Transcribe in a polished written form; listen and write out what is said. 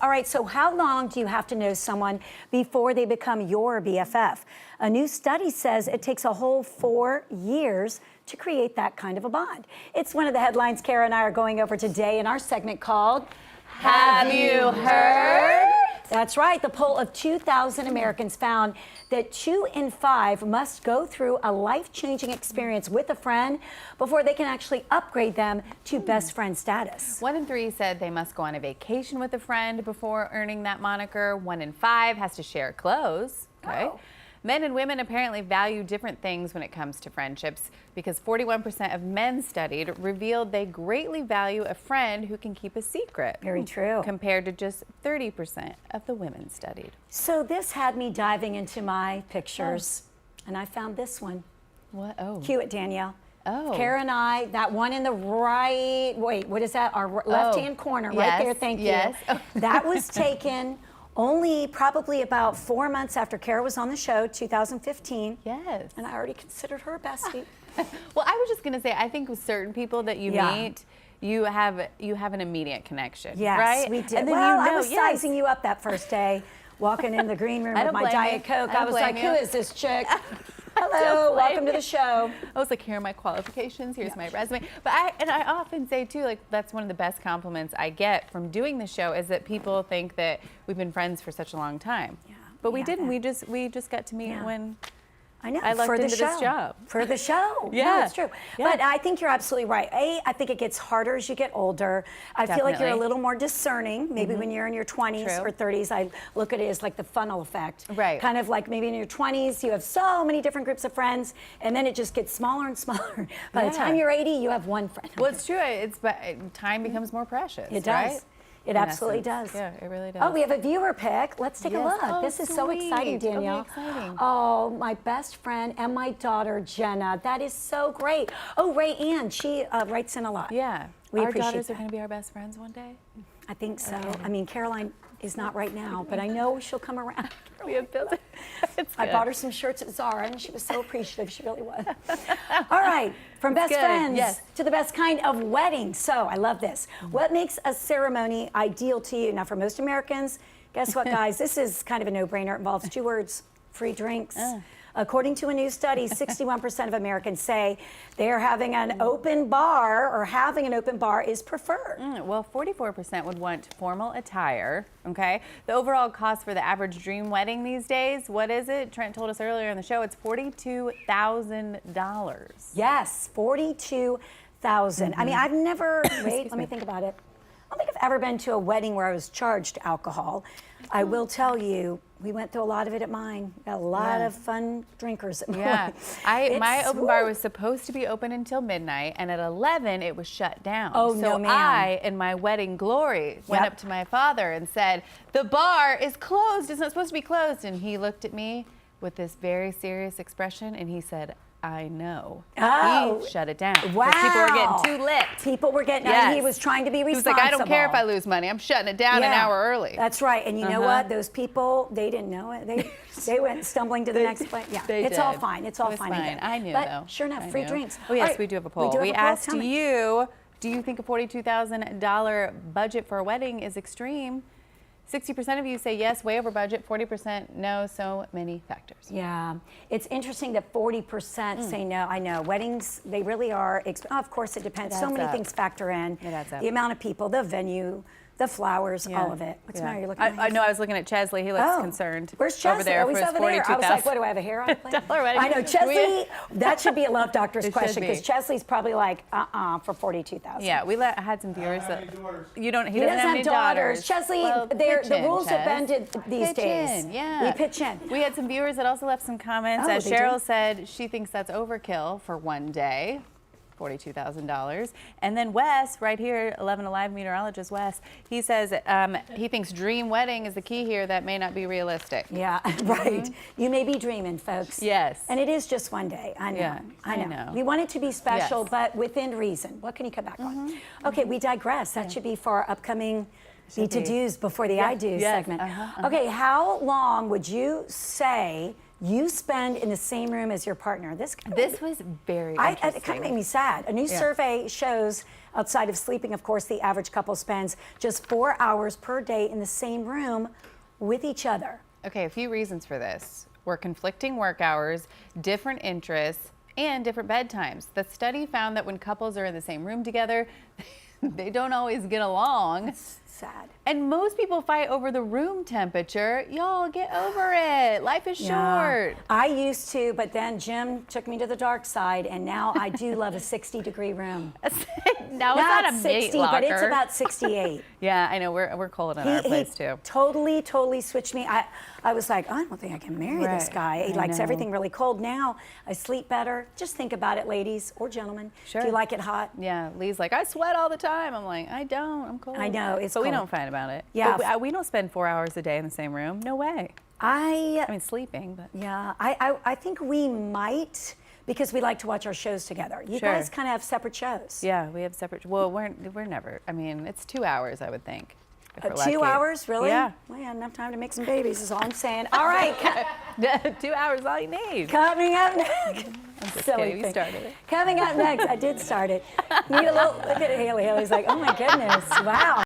All right, so how long do you have to know someone before they become your BFF? A new study says it takes a whole 4 years to create that kind of a bond. It's one of the headlines Cara and I are going over today in our segment called Have You Heard? That's right. The poll of 2,000 Americans found that 2 in 5 must go through a life-changing experience with a friend before they can actually upgrade them to best friend status. 1 in 3 said they must go on a vacation with a friend before earning that moniker. 1 in 5 has to share clothes. Okay. Oh. Men and women apparently value different things when it comes to friendships, because 41% of men studied revealed they greatly value a friend who can keep a secret. Very true. Compared to just 30% of the women studied. So this had me diving into my pictures, and I found this one. What? Oh. Cue it, Danielle. Oh. Cara and I, that one in the right, wait, what is that? Our left-hand corner, right Yes, there, thank you. yes. That was taken only probably about 4 months after Cara was on the show, 2015. Yes. And I already considered her a bestie. Well, I was just going to say, I think with certain people that you meet, you have an immediate connection, Yes, right? we did. And then well, you know, I was sizing you up that first day, walking in the green room with my Diet Coke. I was like, who is this chick? Hello, welcome to the show. I was like, here are my qualifications, here's my resume. But I often say too, like, that's one of the best compliments I get from doing the show, is that people think that we've been friends for such a long time. Yeah, but we didn't. We just got to meet when I know, I lucked for the into show. this job. For the show. Yeah. No, it's true. Yeah. But I think you're absolutely right. I think it gets harder as you get older. I feel like you're a little more discerning. Maybe when you're in your 20s or 30s, I look at it as like the funnel effect. Right. Kind of like maybe in your 20s, you have so many different groups of friends, and then it just gets smaller and smaller. By the time you're 80, you have one friend. Well, it's true. Time becomes more precious. It does. Right? It absolutely does. Yeah, it really does. Oh, we have a viewer pick. Let's take a look. Oh, this is so exciting, sweet. Danielle. Okay, exciting. Oh, my best friend and my daughter, Jenna. That is so great. Oh, Ray Ann, she writes in a lot. Yeah. We our appreciate daughters that. are going to be our best friends one day. I think so. I mean, Caroline is not right now, but I know she'll come around. We have built it. I bought her some shirts at Zara, and she was so appreciative. She really was. All right, from best friends to the best kind of wedding. So I love this. What makes a ceremony ideal to you? Now, for most Americans, guess what, guys? This is kind of a no-brainer. It involves 2 words: free drinks. According to a new study, 61% of Americans say they're having an open bar, or having an open bar is preferred. Well, 44% would want formal attire, okay? The overall cost for the average dream wedding these days, what is it? Trent told us earlier in the show, it's $42,000. Yes, $42,000. I mean, I've never, let me think about it. I don't think I've ever been to a wedding where I was charged alcohol. I will tell you, we went through a lot of it at mine. Got a lot of fun drinkers at mine. Yeah, my open bar was supposed to be open until midnight, and at 11 it was shut down. Oh, so no, ma'am. I, in my wedding glory, went up to my father and said, "The bar is closed. It's not supposed to be closed." And he looked at me with this very serious expression, and he said, "I know." Oh. He shut it down. Wow. People were getting too lit. People were getting, I mean, he was trying to be responsible. He was like, "I don't care if I lose money. I'm shutting it down an hour early." That's right. And you know what? Those people, they didn't know it. They went stumbling to the next place. Yeah, it's all fine. It's all fine. I knew, but though. Sure enough, free drinks. Oh, yes, right. we do have a poll. We asked you, do you think a $42,000 budget for a wedding is extreme? 60% of you say yes, way over budget. 40% no, so many factors. Yeah, it's interesting that 40% say no. I know, weddings, they really are, of course it depends. So many things factor in. It adds up. The amount of people, the venue, the flowers, all of it. What's the matter? You're looking at I know, I was looking at Chesley. He looks concerned. Where's Chesley? Over there for his $42,000. I was like, what, do I have a hair on? I know, Chesley, that should be a love doctor's question, because Chesley's probably like, for $42,000. Yeah, we had some viewers that... He doesn't have any daughters. Chesley, the rules have bended these days. We pitch in. We had some viewers that also left some comments. Cheryl said she thinks that's overkill for one day. $42,000. And then Wes, right here, 11 Alive meteorologist Wes, he says he thinks dream wedding is the key here. That may not be realistic. Yeah, right. You may be dreaming, folks. Yes. And it is just one day. I know. Yeah, I know. We want it to be special, but within reason. What can you cut back on? Okay, we digress. That should be for our upcoming Be To Do's before the I Do's segment. Okay, how long would you say you spend in the same room as your partner. This was very interesting. It kind of made me sad. A new survey shows, outside of sleeping, of course, the average couple spends just 4 hours per day in the same room with each other. Okay, a few reasons for this. We're conflicting work hours, different interests, and different bedtimes. The study found that when couples are in the same room together, they don't always get along. It's sad. And most people fight over the room temperature. Y'all, get over it. Life is short. I used to, but then Jim took me to the dark side, and now I do love a 60-degree room. Now it's not a 60, mate locker. but it's about 68. Yeah, I know. We're cold in our place too. Totally switched me. I was like, I don't think I can marry this guy. He likes know. everything really cold. Now I sleep better. Just think about it, ladies or gentlemen. Sure. If you like it hot. Yeah, Lee's like, I sweat all the time. I'm like, I don't. I'm cold. I know, it's But we cold. don't fight about it. Yeah. But we don't spend 4 hours a day in the same room. No way. I mean, sleeping, but. Yeah, I think we might, because we like to watch our shows together. You guys kind of have separate shows. Yeah, we have separate. Well, we're never. I mean, it's 2 hours, I would think. 2 hours, really? Yeah. Well, you had enough time to make some babies, is all I'm saying. All right. 2 hours, all you need. Coming up next. I'm just Silly kidding. You thing. started it. Coming up next, I did start it. Need a little, look at Haley. Haley's like, oh my goodness, wow.